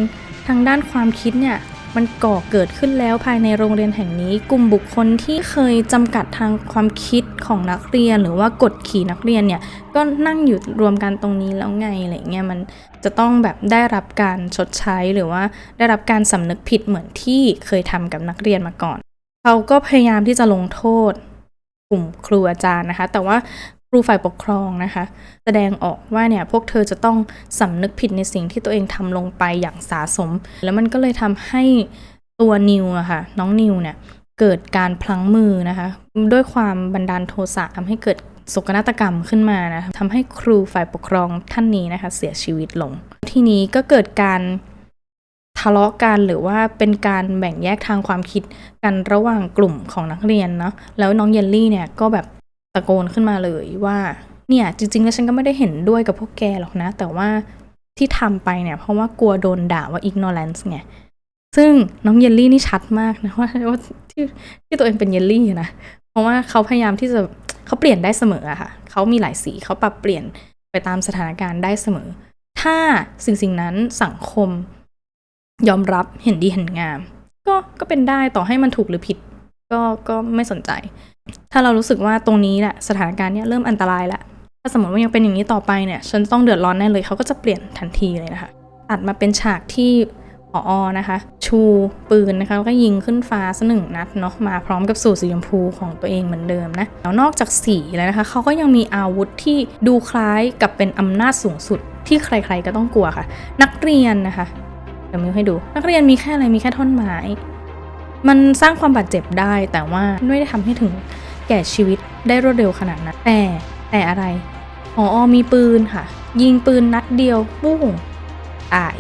ทางด้านความคิดเนี่ยมันก่อเกิดขึ้นแล้วภายในโรงเรียนแห่งนี้กลุ่มบุคคลที่เคยจำกัดทางความคิดของนักเรียนหรือว่ากดขี่นักเรียนเนี่ยก็นั่งอยู่รวมกันตรงนี้แล้วไงอะไรเงี้ยมันจะต้องแบบได้รับการชดใช้หรือว่าได้รับการสำนึกผิดเหมือนที่เคยทำกับนักเรียนมาก่อนเขาก็พยายามที่จะลงโทษกลุ่มครูอาจารย์นะคะแต่ว่าครูฝ่ายปกครองนะคะแสดงออกว่าเนี่ยพวกเธอจะต้องสำนึกผิดในสิ่งที่ตัวเองทำลงไปอย่างสาสมแล้วมันก็เลยทำให้ตัวนิวอะค่ะน้องนิวเนี่ยเกิดการพลั้งมือนะคะด้วยความบันดาลโทสะทำให้เกิดโศกนาฏกรรมขึ้นมานะทำให้ครูฝ่ายปกครองท่านนี้นะคะเสียชีวิตลงทีนี้ก็เกิดการทะเลาะกันหรือว่าเป็นการแบ่งแยกทางความคิดกันระหว่างกลุ่มของนักเรียนเนาะแล้วน้องเยลลี่เนี่ยก็แบบตะโกนขึ้นมาเลยว่าเนี่ยจริงๆแล้วฉันก็ไม่ได้เห็นด้วยกับพวกแกหรอกนะแต่ว่าที่ทำไปเนี่ยเพราะว่ากลัวโดนด่าว่า ignorance ไงซึ่งน้องเยลลี่นี่ชัดมากนะว่าที่ตัวเองเป็นเยลลี่นะเพราะว่าเขาพยายามที่จะเขาเปลี่ยนได้เสมออะค่ะเขามีหลายสีเขาปรับเปลี่ยนไปตามสถานการณ์ได้เสมอถ้าสิ่งนั้นสังคมยอมรับเห็นดีเห็นงามก็เป็นได้ต่อให้มันถูกหรือผิดก็ไม่สนใจ ถ้าเรารู้สึกว่าตรงนี้แหละสถานการณ์เนี้ยเริ่มอันตรายละถ้าสมมติว่ายังเป็นอย่างนี้ต่อไปเนี่ยฉันต้องเดือดร้อนแน่เลยเขาก็จะเปลี่ยนทันทีเลยนะคะตัดมาเป็นฉากที่ผอ.นะคะชูปืนนะคะแล้วก็ยิงขึ้นฟ้าสักหนึ่งนัดเนาะมาพร้อมกับสูทสีชมพูของตัวเองเหมือนเดิมนะแล้วนอกจากสีแล้วนะคะเขาก็ยังมีอาวุธที่ดูคล้ายกับเป็นอำนาจสูงสุดที่ใครๆก็ต้องกลัวค่ะนักเรียนนะคะเดี๋ยวมิวให้ดูนักเรียนมีแค่อะไรมีแค่ท่อนไม้มันสร้างความบาดเจ็บได้แต่ว่าไม่ได้ทำให้ถึงแก่ชีวิตได้รวดเร็วขนาดนั้นแต่อะไรผอ.มีปืนค่ะยิงปืนนัดเดียวปุ้งตาย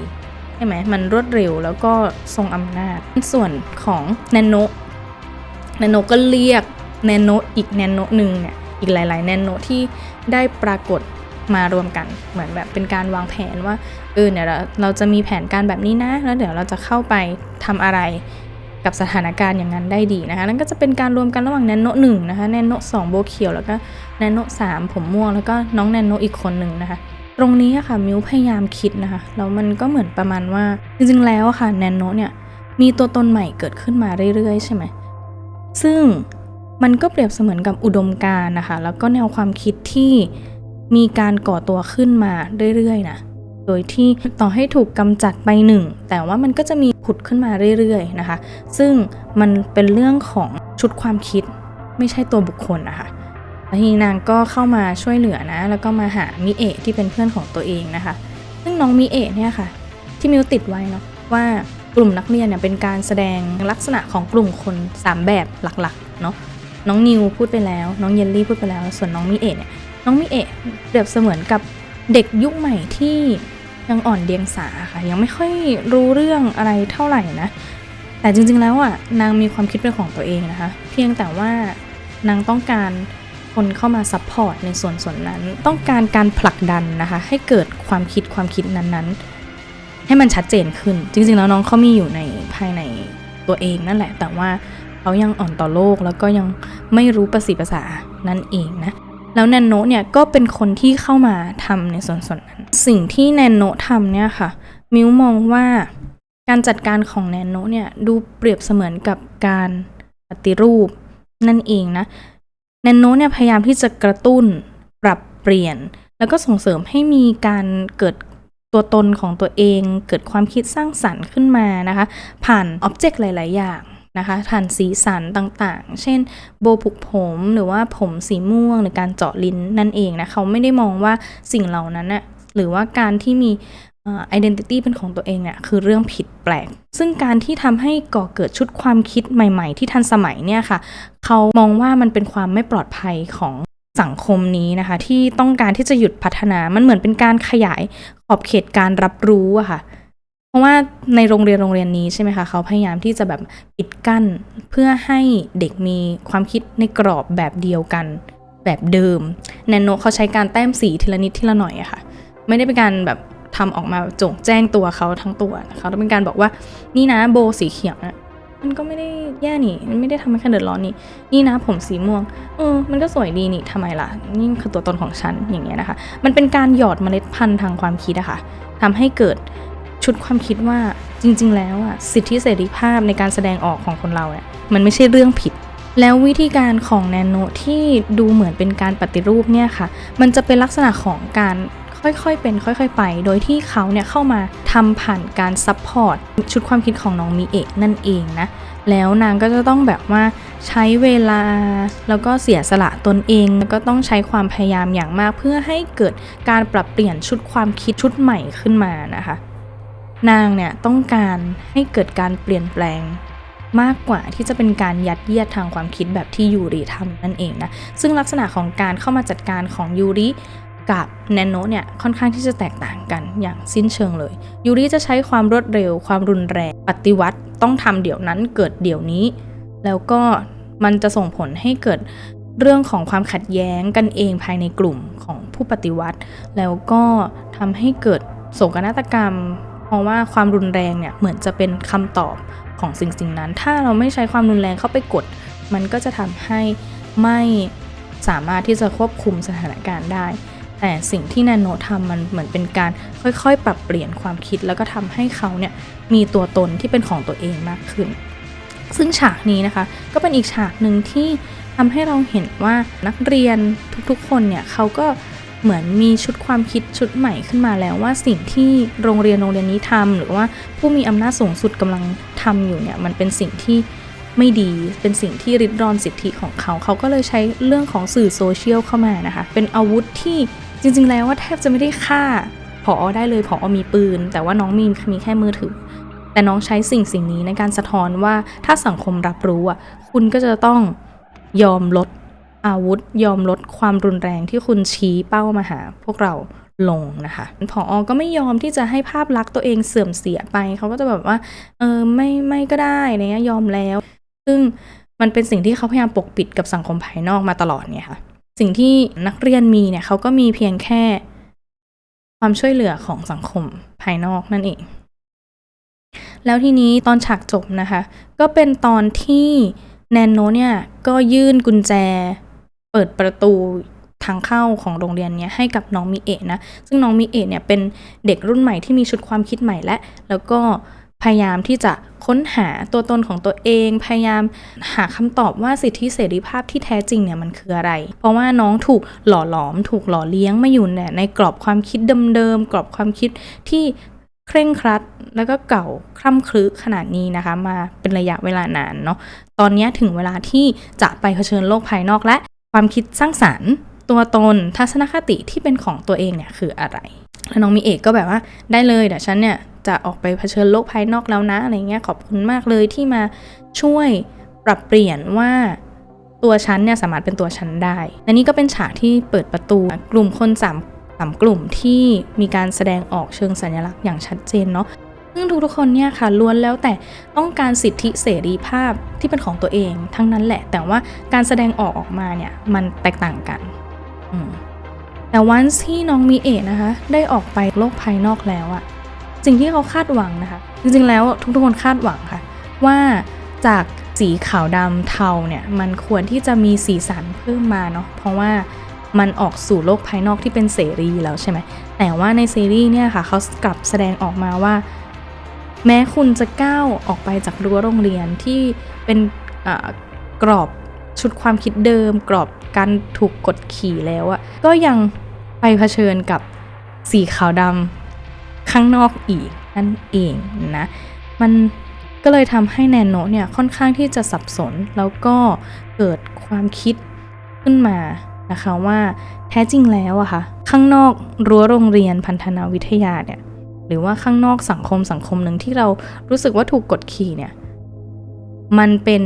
ใช่ไหมมันรวดเร็วแล้วก็ทรงอำนาจส่วนของแนโนก็เรียกแนโนอีกแนโนหนึ่งเนี่ยอีกหลายๆแนโนที่ได้ปรากฏมารวมกันเหมือนแบบเป็นการวางแผนว่าเนี่ยเราจะมีแผนการแบบนี้นะแล้วเดี๋ยวเราจะเข้าไปทำอะไรกับสถานการณ์อย่างนั้นได้ดีนะคะนั่นก็จะเป็นการรวมกันระหว่างแนโน1นะคะแนโน2โบเขียวแล้วก็แนโน3ผมม่วงแล้วก็น้องแนโนอีกคนหนึ่งนะคะตรงนี้ค่ะมิวพยายามคิดนะคะแล้วมันก็เหมือนประมาณว่าจริงๆแล้วค่ะแนโนเนี่ยมีตัวตนใหม่เกิดขึ้นมาเรื่อยๆใช่ไหมซึ่งมันก็เปรียบเสมือนกับอุดมการณ์นะคะแล้วก็แนวความคิดที่มีการก่อตัวขึ้นมาเรื่อยๆนะโดยที่ต่อให้ถูกกำจัดไปหนึ่งแต่ว่ามันก็จะมีผุดขึ้นมาเรื่อยๆนะคะซึ่งมันเป็นเรื่องของชุดความคิดไม่ใช่ตัวบุคคลนะคะแล้วทีนางก็เข้ามาช่วยเหลือนะแล้วก็มาหามิเอะที่เป็นเพื่อนของตัวเองนะคะซึ่งน้องมิเอะเนี่ยค่ะที่มิวติดไว้เนาะว่ากลุ่มนักเรียนเนี่ยเป็นการแสดงลักษณะของกลุ่มคน3แบบหลักๆเนาะน้องนิวพูดไปแล้วน้องเยลลี่พูดไปแล้วส่วนน้องมิเอะเนี่ยน้องมิเอะเปรียบเสมือนกับเด็กยุคใหม่ที่ยังอ่อนเดียงสาค่ะยังไม่ค่อยรู้เรื่องอะไรเท่าไหร่นะแต่จริงๆแล้วอ่ะนางมีความคิดเป็นของตัวเองนะคะเพียงแต่ว่านางต้องการคนเข้ามาซัพพอร์ตในส่วนนั้นต้องการผลักดันนะคะให้เกิดความคิดนั้นๆให้มันชัดเจนขึ้นจริงๆแล้วน้องเขามีอยู่ในภายในตัวเองนั่นแหละแต่ว่าเขายังอ่อนต่อโลกแล้วก็ยังไม่รู้ประสีภาษานั่นเองนะแล้วแนนโนเนี่ยก็เป็นคนที่เข้ามาทำในส่วนนั้นสิ่งที่แนนโนทำเนี่ยค่ะมิวมองว่าการจัดการของแนนโนเนี่ยดูเปรียบเสมือนกับการปฏิรูปนั่นเองนะแนนโนเนี่ยพยายามที่จะกระตุ้นปรับเปลี่ยนแล้วก็ส่งเสริมให้มีการเกิดตัวตนของตัวเองเกิดความคิดสร้างสรรค์ขึ้นมานะคะผ่านอ็อบเจกต์หลายๆอย่างนะคะผ่านสีสันต่างๆเช่นโบผูกผมหรือว่าผมสีม่วงหรือการเจาะลิ้นนั่นเองนะเขาไม่ได้มองว่าสิ่งเหล่านั้นน่ะหรือว่าการที่มีidentity เป็นของตัวเองเนี่ยคือเรื่องผิดแปลกซึ่งการที่ทำให้ก่อเกิดชุดความคิดใหม่ๆที่ทันสมัยเนี่ยค่ะเขามองว่ามันเป็นความไม่ปลอดภัยของสังคมนี้นะคะที่ต้องการที่จะหยุดพัฒนามันเหมือนเป็นการขยายขอบเขตการรับรู้อะค่ะเพราะว่าในโรงเรียนนี้ใช่ไหมคะเขาพยายามที่จะแบบปิดกั้นเพื่อให้เด็กมีความคิดในกรอบแบบเดียวกันแบบเดิมแนนโนเขาใช้การแต้มสีทีละนิดทีละหน่อยอะค่ะไม่ได้เป็นการแบบทำออกมาโจ่งแจ้งตัวเขาทั้งตัวนะคะแล้วเป็นการบอกว่านี่นะโบสีเขียวนะมันก็ไม่ได้แย่นี่มันไม่ได้ทำให้ใครเดือดร้อนนี่นะผมสีม่วงมันก็สวยดีนี่ทำไมล่ะนี่คือตัวตนของฉันอย่างเงี้ยนะคะมันเป็นการหยอดเมล็ดพันธุ์ทางความคิดอะค่ะทำให้เกิดชุดความคิดว่าจริงๆแล้วอะสิทธิเสรีภาพในการแสดงออกของคนเราเนี่ยมันไม่ใช่เรื่องผิดแล้ววิธีการของแนโนที่ดูเหมือนเป็นการปฏิรูปเนี่ยค่ะมันจะเป็นลักษณะของการค่อยๆเป็นค่อยๆไปโดยที่เขาเนี่ยเข้ามาทำผ่านการซัพพอร์ตชุดความคิดของน้องมิเอะนั่นเองนะแล้วนางก็จะต้องแบบว่าใช้เวลาแล้วก็เสียสละตนเองแล้วก็ต้องใช้ความพยายามอย่างมากเพื่อให้เกิดการปรับเปลี่ยนชุดความคิดชุดใหม่ขึ้นมานะคะนางเนี่ยต้องการให้เกิดการเปลี่ยนแปลงมากกว่าที่จะเป็นการยัดเยียดทางความคิดแบบที่ยูริทำนั่นเองนะซึ่งลักษณะของการเข้ามาจัดการของยูริกับแนโนเนี่ยค่อนข้างที่จะแตกต่างกันอย่างสิ้นเชิงเลยยูริจะใช้ความรวดเร็วความรุนแรงปฏิวัติต้องทำเดี๋ยวนั้นเกิดเดี๋ยวนี้แล้วก็มันจะส่งผลให้เกิดเรื่องของความขัดแย้งกันเองภายในกลุ่มของผู้ปฏิวัติแล้วก็ทำให้เกิดโศกนาฏกรรมเพราะว่าความรุนแรงเนี่ยเหมือนจะเป็นคำตอบของสิ่งนั้นถ้าเราไม่ใช้ความรุนแรงเข้าไปกดมันก็จะทำให้ไม่สามารถที่จะควบคุมสถานการณ์ได้แต่สิ่งที่แนโนทำมันเหมือนเป็นการค่อยๆปรับเปลี่ยนความคิดแล้วก็ทำให้เขาเนี่ยมีตัวตนที่เป็นของตัวเองมากขึ้นซึ่งฉากนี้นะคะก็เป็นอีกฉากหนึ่งที่ ทำให้เราเห็นว่านักเรียนทุกๆคนเนี่ยเขาก็เหมือนมีชุดความคิดชุดใหม่ขึ้นมาแล้วว่าสิ่งที่โรงเรียนนี้ทำหรือว่าผู้มีอำนาจสูงสุดกำลังทำอยู่เนี่ยมันเป็นสิ่งที่ไม่ดีเป็นสิ่งที่ริดรอนสิทธิของเขาก็เลยใช้เรื่องของสื่อโซเชียลเข้ามานะคะเป็นอาวุธที่จริงๆแล้วว่าแทบจะไม่ได้ฆ่าผอได้เลยผอมีปืนแต่ว่าน้องมีแค่มือถือแต่น้องใช้สิ่งนี้ในการสะท้อนว่าถ้าสังคมรับรู้คุณก็จะต้องยอมลดอาวุธยอมลดความรุนแรงที่คุณชี้เป้ามาหาพวกเราลงนะคะผอก็ไม่ยอมที่จะให้ภาพลักษณ์ตัวเองเสื่อมเสียไปเขาก็จะแบบว่าไม่ก็ได้เนี่ยยอมแล้วซึ่งมันเป็นสิ่งที่เขาพยายามปกปิดกับสังคมภายนอกมาตลอดเนี่ยค่ะสิ่งที่นักเรียนมีเนี่ยเขาก็มีเพียงแค่ความช่วยเหลือของสังคมภายนอกนั่นเองแล้วทีนี้ตอนฉากจบนะคะก็เป็นตอนที่แนนโนเนี่ยก็ยื่นกุญแจเปิดประตูทางเข้าของโรงเรียนเนี้ยให้กับน้องมิเอะนะซึ่งน้องมิเอะเนี่ยเป็นเด็กรุ่นใหม่ที่มีชุดความคิดใหม่แล้วก็พยายามที่จะค้นหาตัวตนของตัวเองพยายามหาคำตอบว่าสิทธิเสรีภาพที่แท้จริงเนี่ยมันคืออะไรเพราะว่าน้องถูกหล่อหลอมถูกหล่อเลี้ยงมาอยู่เนี่ยในกรอบความคิดเดิมๆกรอบความคิดที่เคร่งครัดแล้วก็เก่าคร่ำครึขนาดนี้นะคะมาเป็นระยะเวลานานเนาะตอนนี้ถึงเวลาที่จะไปเผชิญโลกภายนอกและความคิดสร้างสรรค์ตัวตนทัศนคติที่เป็นของตัวเองเนี่ยคืออะไรแล้วน้องมิเอะก็แบบว่าได้เลยเดี๋ยวฉันเนี่ยจะออกไปเผชิญโลกภายนอกแล้วนะอะไรเงี้ยขอบคุณมากเลยที่มาช่วยปรับเปลี่ยนว่าตัวฉันเนี่ยสามารถเป็นตัวฉันได้และนี่ก็เป็นฉากที่เปิดประตูกลุ่มคนสามกลุ่มที่มีการแสดงออกเชิงสัญลักษณ์อย่างชัดเจนเนาะซึ่งทุกคนเนี่ยค่ะล้วนแล้วแต่ต้องการสิทธิเสรีภาพที่เป็นของตัวเองทั้งนั้นแหละแต่ว่าการแสดงออกมาเนี่ยมันแตกต่างกันแต่วันที่น้องมิเอะนะคะได้ออกไปโลกภายนอกแล้วสิ่งที่เขาคาดหวังนะคะจริงๆแล้วทุกคนคาดหวังค่ะว่าจากสีขาวดำเทาเนี่ยมันควรที่จะมีสีสันเพิ่มมาเนาะเพราะว่ามันออกสู่โลกภายนอกที่เป็นเสรีแล้วใช่ไหมแต่ว่าในซีรีส์เนี่ยค่ะเขากลับแสดงออกมาว่าแม้คุณจะก้าวออกไปจากรั้วโรงเรียนที่เป็นกรอบชุดความคิดเดิมกรอบการถูกกดขี่แล้วก็ยังไปเผชิญกับสีขาวดำข้างนอกอีกนั่นเองนะมันก็เลยทำให้แนนโนเนี่ยค่อนข้างที่จะสับสนแล้วก็เกิดความคิดขึ้นมานะคะว่าแท้จริงแล้วค่ะข้างนอกรั้วโรงเรียนพันธนาวิทยาเนี่ยหรือว่าข้างนอกสังคมหนึ่งที่เรารู้สึกว่าถูกกดขี่เนี่ยมันเป็น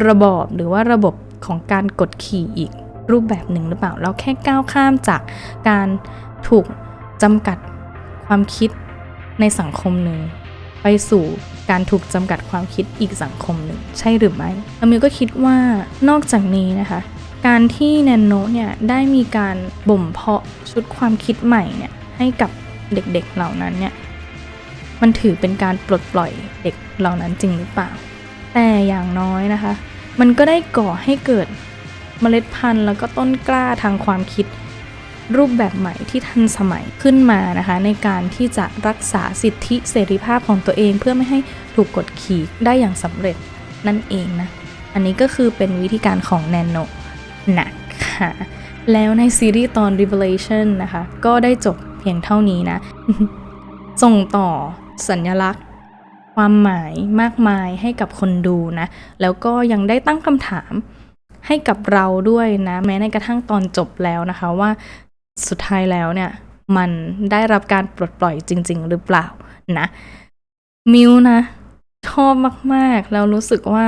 ระบอบหรือว่าระบบของการกดขี่อีกรูปแบบหนึ่งหรือเปล่าเราแค่ก้าวข้ามจากการถูกจำกัดความคิดในสังคมหนึ่งไปสู่การถูกจำกัดความคิดอีกสังคมหนึ่งใช่หรือไม่แล้วมิวก็คิดว่านอกจากนี้นะคะการที่แนนโนเนี่ยได้มีการบ่มเพาะชุดความคิดใหม่เนี่ยให้กับเด็กๆเหล่านั้นเนี่ยมันถือเป็นการปลดปล่อยเด็กเหล่านั้นจริงหรือเปล่าแต่อย่างน้อยนะคะมันก็ได้ก่อให้เกิดเมล็ดพันธุ์แล้วก็ต้นกล้าทางความคิดรูปแบบใหม่ที่ทันสมัยขึ้นมานะคะในการที่จะรักษาสิทธิเสรีภาพของตัวเองเพื่อไม่ให้ถูกกดขี่ได้อย่างสำเร็จนั่นเองนะอันนี้ก็คือเป็นวิธีการของแนนโนนะคะแล้วในซีรีส์ตอน Revelation นะคะก็ได้จบเพียงเท่านี้นะ ส่งต่อสัญลักษณ์ความหมายมากมายให้กับคนดูนะแล้วก็ยังได้ตั้งคำถามให้กับเราด้วยนะแม้ในกระทั่งตอนจบแล้วนะคะว่าสุดท้ายแล้วเนี่ยมันได้รับการปลดปล่อยจริงๆหรือเปล่านะมิวนะชอบมากๆแล้วรู้สึกว่า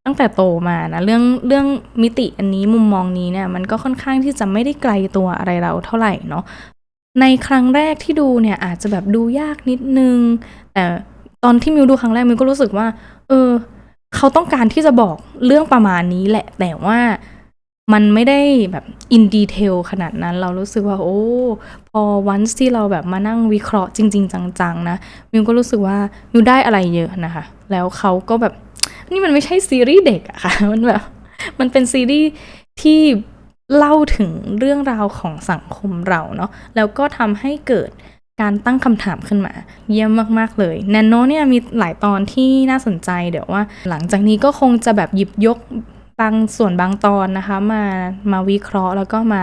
ตั้งแต่โตมานะเรื่องมิติอันนี้มุมมองนี้เนี่ยมันก็ค่อนข้างที่จะไม่ได้ไกลตัวอะไรเราเท่าไหร่เนาะในครั้งแรกที่ดูเนี่ยอาจจะแบบดูยากนิดนึงแต่ตอนที่มิวดูครั้งแรกมิวก็รู้สึกว่าเขาต้องการที่จะบอกเรื่องประมาณนี้แหละแต่ว่ามันไม่ได้แบบอินดีเทลขนาดนั้นเรารู้สึกว่าโอ้พอวันที่เราแบบมานั่งวิเคราะห์จริงๆจังๆนะมิวก็รู้สึกว่ามิวได้อะไรเยอะนะคะแล้วเขาก็แบบนี่มันไม่ใช่ซีรีส์เด็กอะค่ะมันแบบมันเป็นซีรีส์ที่เล่าถึงเรื่องราวของสังคมเราเนาะแล้วก็ทำให้เกิดการตั้งคำถามขึ้นมาเยี่ยมมากๆเลยแนนโนเนี่ยมีหลายตอนที่น่าสนใจเดี๋ยวว่าหลังจากนี้ก็คงจะแบบหยิบยกไป บางส่วนบางตอนนะคะมาวิเคราะห์แล้วก็มา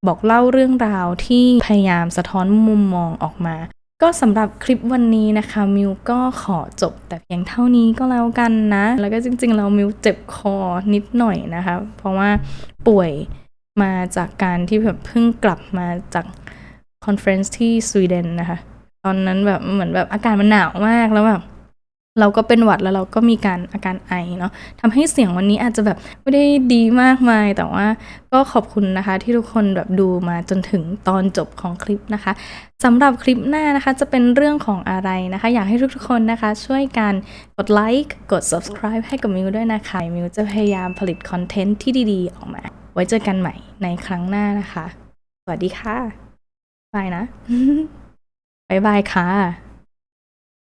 บอกเล่าเรื่องราวที่พยายามสะท้อนมุมมองออกมาก็สำหรับคลิปวันนี้นะคะมิวก็ขอจบแต่เพียงเท่านี้ก็แล้วกันนะแล้วก็จริงๆแล้วมิวเจ็บคอนิดหน่อยนะคะเพราะว่าป่วยมาจากการที่แบบเพิ่งกลับมาจากคอนเฟรนซ์ที่สวีเดนนะคะตอนนั้นแบบเหมือนแบบอากาศมันหนาวมากแล้วแบบเราก็เป็นหวัดแล้วเราก็มีอาการไอเนาะทำให้เสียงวันนี้อาจจะแบบไม่ได้ดีมากมายแต่ว่าก็ขอบคุณนะคะที่ทุกคนแบบดูมาจนถึงตอนจบของคลิปนะคะสำหรับคลิปหน้านะคะจะเป็นเรื่องของอะไรนะคะอยากให้ทุกๆคนนะคะช่วยกันกดไลค์กด subscribe ให้กับมิวด้วยนะคะมิวจะพยายามผลิตคอนเทนต์ที่ดีๆออกมาไว้เจอกันใหม่ในครั้งหน้านะคะสวัสดีค่ะบายนะ บ๊ายบายค่ะ